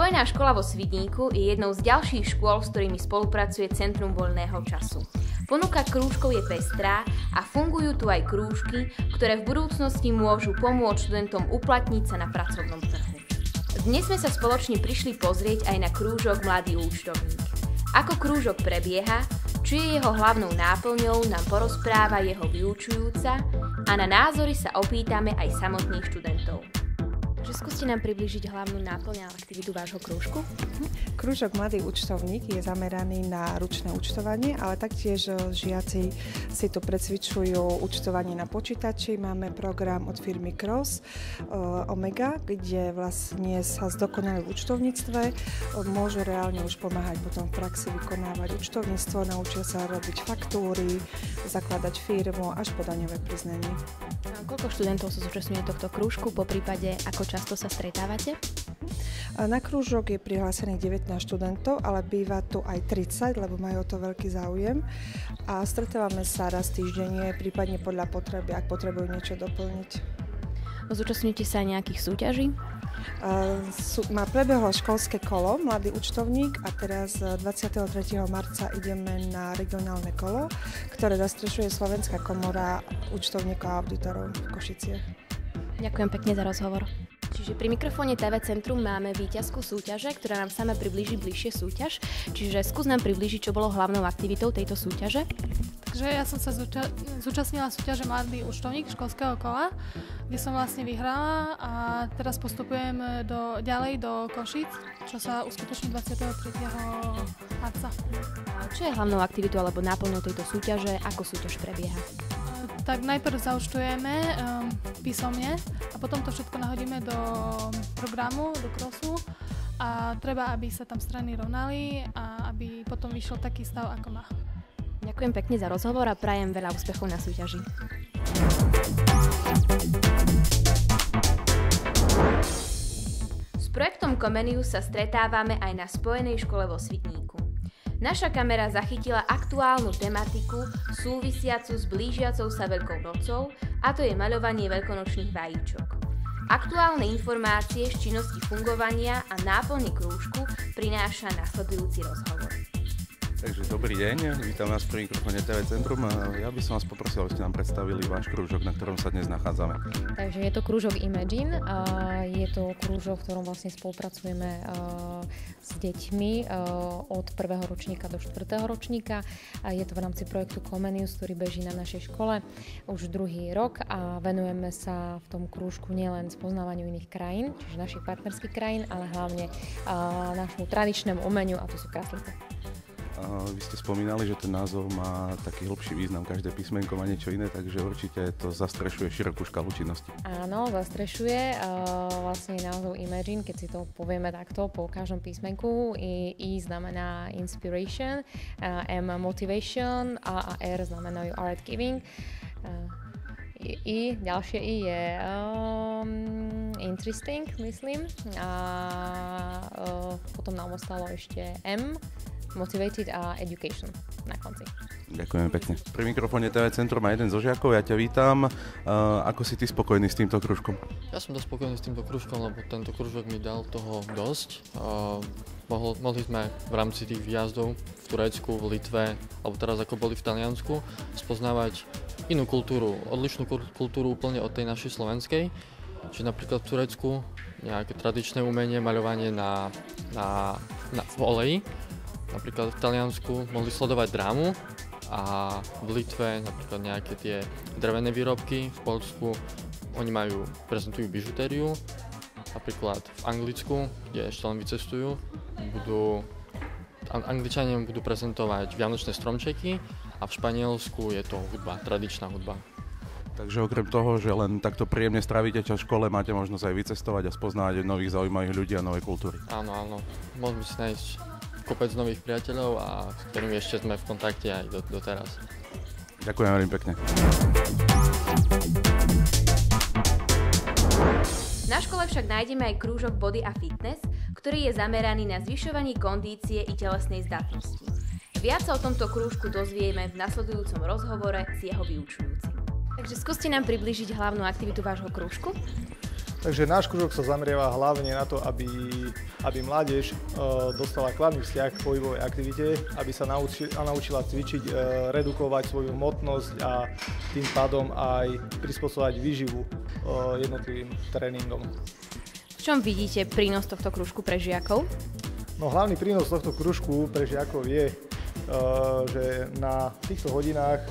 Spojená škola vo Svidníku je jednou z ďalších škôl, s ktorými spolupracuje Centrum voľného času. Ponuka krúžkov je pestrá a fungujú tu aj krúžky, ktoré v budúcnosti môžu pomôcť študentom uplatniť sa na pracovnom trhu. Dnes sme sa spoločne prišli pozrieť aj na krúžok Mladý účtovník. Ako krúžok prebieha, čo je jeho hlavnou náplňou, nám porozpráva jeho vyučujúca a na názory sa opýtame aj samotných študentov. Skúste nám priblížiť hlavnú náplň a aktivitu vášho krúžku. Krúžok Mladý účtovník je zameraný na ručné účtovanie, ale taktiež žiaci si tu precvičujú účtovanie na počítači. Máme program od firmy Cross Omega, kde vlastne sa zdokonali v účtovníctve. Môžu reálne už pomáhať potom v praxi vykonávať účtovníctvo, naučia sa robiť faktúry, zakladať firmu až po daňové priznanie. A koľko študentov sa zúčastňuje tohto krúžku, po prípade ako často sa stretávate? Na krúžok je prihlásených 19 študentov, ale býva tu aj 30, lebo majú o to veľký záujem. A stretávame sa raz týždenne, prípadne podľa potreby, ak potrebujú niečo doplniť. Zúčastňujete sa nejakých súťaží? Prebehlo školské kolo Mladý účtovník a teraz 23. marca ideme na regionálne kolo, ktoré zastrešuje Slovenská komora účtovníkov a auditorov v Košiciach. Ďakujem pekne za rozhovor. Čiže pri mikrofóne TV Centrum máme víťazku súťaže, ktorá nám sama priblíži bližšie súťaž. Čiže skús nám priblížiť, čo bolo hlavnou aktivitou tejto súťaže. Takže ja som sa zúčastnila súťaže Mladý účtovník školského kola, kde som vlastne vyhrala a teraz postupujem ďalej do Košíc, čo sa uskutoční 23. marca. Čo je hlavnou aktivitou alebo náplňou tejto súťaže? Ako súťaž prebieha? Tak najprv zaúčtujeme písomne a potom to všetko nahodíme do programu, do crossu a treba, aby sa tam strany rovnali a aby potom vyšiel taký stav, ako má. Ďakujem pekne za rozhovor a prajem veľa úspechov na súťaži. S projektom Comenius sa stretávame aj na Spojenej škole vo Svidníku. Naša kamera zachytila aktuálnu tematiku súvisiacu s blížiacou sa Veľkou nocou, a to je maľovanie veľkonočných vajíčok. Aktuálne informácie z činnosti fungovania a náplne krúžku prináša nasledujúci rozhovor. Takže dobrý deň, vítam vás pri mikrofóne TV Centrum. Ja by som vás poprosil, aby ste nám predstavili váš krúžok, na ktorom sa dnes nachádzame. Takže je to krúžok Imagine a je to krúžok, v ktorom vlastne spolupracujeme s deťmi od 1. ročníka do 4. ročníka. Je to v rámci projektu Comenius, ktorý beží na našej škole už druhý rok a venujeme sa v tom krúžku nielen spoznávaniu iných krajín, čiže našich partnerských krajín, ale hlavne našemu tradičnému umeniu, a to sú kraslice. Vy ste spomínali, že ten názov má taký hlbší význam, každé písmenko má niečo iné, takže určite to zastrešuje širokú škálu činnosti. Áno, zastrešuje vlastne názov Imagine, keď si to povieme takto po každom písmenku. I znamená inspiration, M motivation, A R znamenajú art giving. Ďalšie I je interesting, myslím. A potom nám ostalo ešte M, motivated a education na konci. Ďakujem pekne. Pri mikrofóne TV Centrum má jeden zo žiakov, ja ťa vítam. Ako si ty spokojný s týmto krúžkom? Ja som dosť spokojný s týmto krúžkom, lebo tento krúžok mi dal toho dosť. Mohli sme v rámci tých výjazdov v Turecku, v Litve, alebo teraz ako boli v Taliansku, spoznávať inú kultúru, odlišnú kultúru úplne od tej našej slovenskej. Čiže napríklad v Turecku nejaké tradičné umenie, maľovanie v oleji. Napríklad v Taliansku mohli sledovať drámu a v Litve napríklad nejaké tie drevené výrobky. V Poľsku oni prezentujú bižutériu. Napríklad v Anglicku, kde ešte len vycestujú, Angličania budú prezentovať vianočné stromčeky a v Španielsku je to hudba, tradičná hudba. Takže okrem toho, že len takto príjemne strávite čas v škole, máte možnosť aj vycestovať a spoznávať nových zaujímavých ľudí a novej kultúry. Áno. Môžeme si nájsť kopec nových priateľov a s ktorými ešte sme v kontakte aj doteraz. Ďakujem veľmi pekne. Na škole však nájdeme aj krúžok Body a Fitness, ktorý je zameraný na zvyšovanie kondície i telesnej zdatnosti. Viac sa o tomto krúžku dozvieme v nasledujúcom rozhovore s jeho vyučujúcim. Takže skúste nám priblížiť hlavnú aktivitu vášho krúžku. Takže náš krúžok sa zameriava hlavne na to, aby mládež dostala kladný vzťah k pohybovej aktivite, aby sa naučila cvičiť, redukovať svoju hmotnosť a tým pádom aj prispôsobovať výživu jednotlivým tréningom. V čom vidíte prínos tohto krúžku pre žiakov? No, hlavný prínos tohto krúžku pre žiakov je, že na týchto hodinách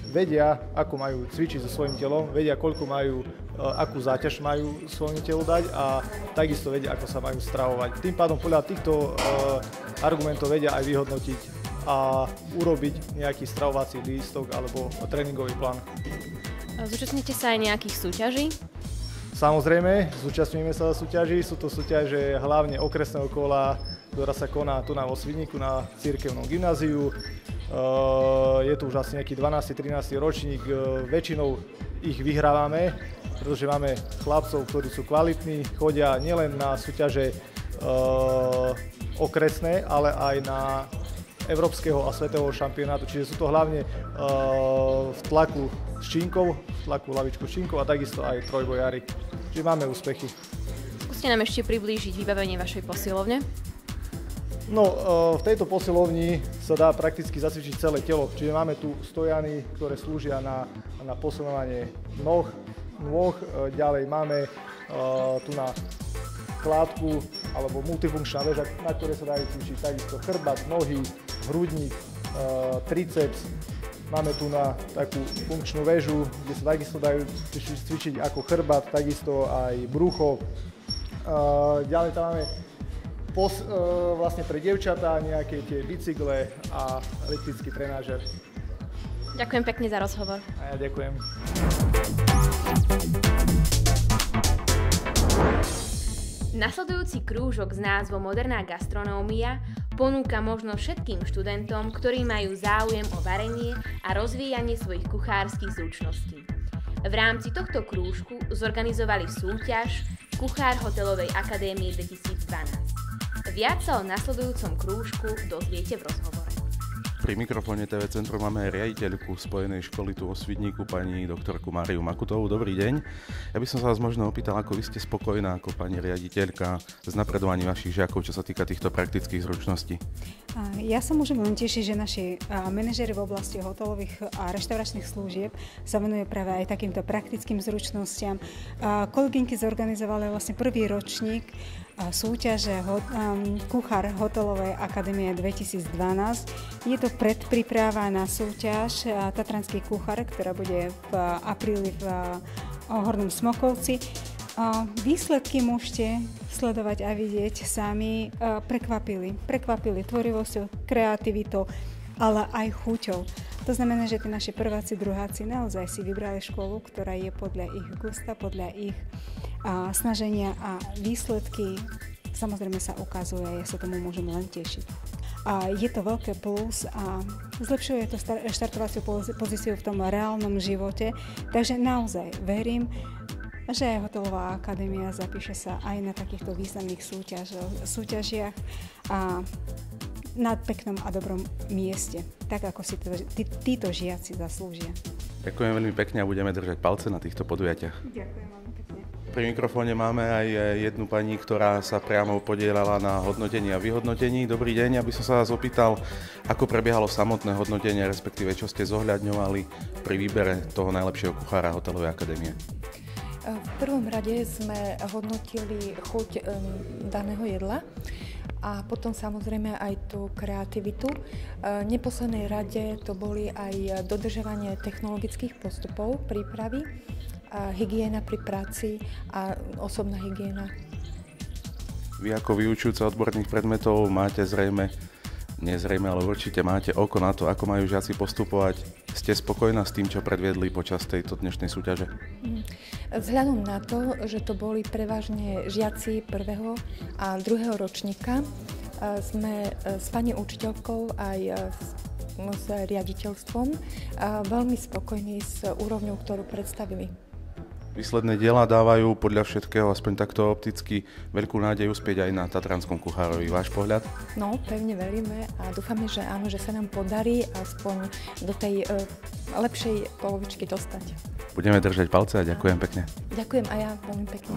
vedia, ako majú cvičiť so svojím telom, vedia, akú záťaž majú svojmu telu dať a takisto vedia, ako sa majú stravovať. Tým pádom podľa týchto argumentov vedia aj vyhodnotiť a urobiť nejaký stravovací lístok alebo tréningový plán. Zúčastníte sa aj nejakých súťaží? Samozrejme, zúčastňujeme sa súťaží, sú to súťaže hlavne okresného kola, ktorá sa koná tu vo Svidníku na cirkevnom gymnáziu. Je tu už asi nejaký 12. 13. ročník, väčšinou ich vyhrávame, pretože máme chlapcov, ktorí sú kvalitní, chodia nielen na súťaže okresné, ale aj na európskeho a svetového šampionátu, čiže sú to hlavne v tlaku ščínkov, v tlaku lavičku ščínkov a takisto aj trojbojári, čiže máme úspechy. Skúste nám ešte priblížiť vybavenie vašej posilovne. No, v tejto posilovni sa dá prakticky zacvičiť celé telo, čiže máme tu stojany, ktoré slúžia na posunovanie nôh, ďalej máme tu na kládku alebo multifunkčná väža, na ktoré sa dajú cvičiť takisto chrbát, nohy, hrudník, triceps. Máme tu na takú funkčnú väžu, kde sa takisto dajú cvičiť ako chrbát, takisto aj brucho. Ďalej tam máme vlastne pre dievčatá nejaké tie bicykle a elektrický trenážer. Ďakujem pekne za rozhovor. A ja ďakujem. Nasledujúci krúžok s názvom Moderná gastronómia ponúka možnosť všetkým študentom, ktorí majú záujem o varenie a rozvíjanie svojich kuchárskych zručností. V rámci tohto krúžku zorganizovali súťaž Kuchár Hotelovej akadémie 2012. Viac sa o nasledujúcom krúžku dozviete v rozhovore. Pri mikrofóne TV Centrum máme riaditeľku Spojenej školy tu vo Svidníku, pani doktorku Máriu Makutovú. Dobrý deň. Ja by som sa vás možno opýtal, ako vy ste spokojná ako pani riaditeľka s napredovaním vašich žiakov, čo sa týka týchto praktických zručností? Ja sa môžem len tešiť, že naši manažéri v oblasti hotelových a reštauračných služieb sa venujú práve aj takýmto praktickým zručnostiam. Kolegynky zorganizovali vlastne prvý ročník súťaže Kuchár Hotelovej akadémie 2012. Je to predpríprava na súťaž Tatranský kuchár, ktorá bude v apríli v Hornom Smokovci. Výsledky môžete sledovať a vidieť sami. Prekvapili tvorivosťou, kreativitou, ale aj chuťou. To znamená, že tí naši prváci, druháci naozaj si vybrali školu, ktorá je podľa ich gusta, podľa ich snaženia a výsledky samozrejme sa ukazuje, ja sa tomu môžem len tešiť. A je to veľké plus a zlepšuje to štartovaciu pozíciu v tom reálnom živote, takže naozaj verím, že aj Hotelová akadémia zapíše sa aj na takýchto významných súťažiach a na peknom a dobrom mieste, tak ako si títo žiaci zaslúžia. Ďakujem veľmi pekne a budeme držať palce na týchto podujatiach. Ďakujem veľmi pekne. Pri mikrofóne máme aj jednu pani, ktorá sa priamo podielala na hodnotení a vyhodnotení. Dobrý deň, aby som sa vás opýtal, ako prebiehalo samotné hodnotenie, respektíve čo ste zohľadňovali pri výbere toho najlepšieho kuchára Hotelovej akadémie. V prvom rade sme hodnotili chuť daného jedla a potom samozrejme aj tú kreativitu. V neposlednej rade to boli aj dodržovanie technologických postupov prípravy, hygiena pri práci a osobná hygiena. Vy ako vyučujúca odborných predmetov máte ale určite máte oko na to, ako majú žiaci postupovať. Ste spokojná s tým, čo predviedli počas tejto dnešnej súťaže? Vzhľadom na to, že to boli prevažne žiaci 1. a 2. ročníka, sme s pani učiteľkou aj s riaditeľstvom veľmi spokojní s úrovňou, ktorú predstavili. Výsledné diela dávajú podľa všetkého, aspoň takto opticky, veľkú nádej uspieť aj na tatranskom kuchárovi. Váš pohľad? No, pevne veríme a dúfame, že áno, že sa nám podarí aspoň do tej lepšej polovičky dostať. Budeme držať palce a ďakujem pekne. Ďakujem aj ja veľmi pekne.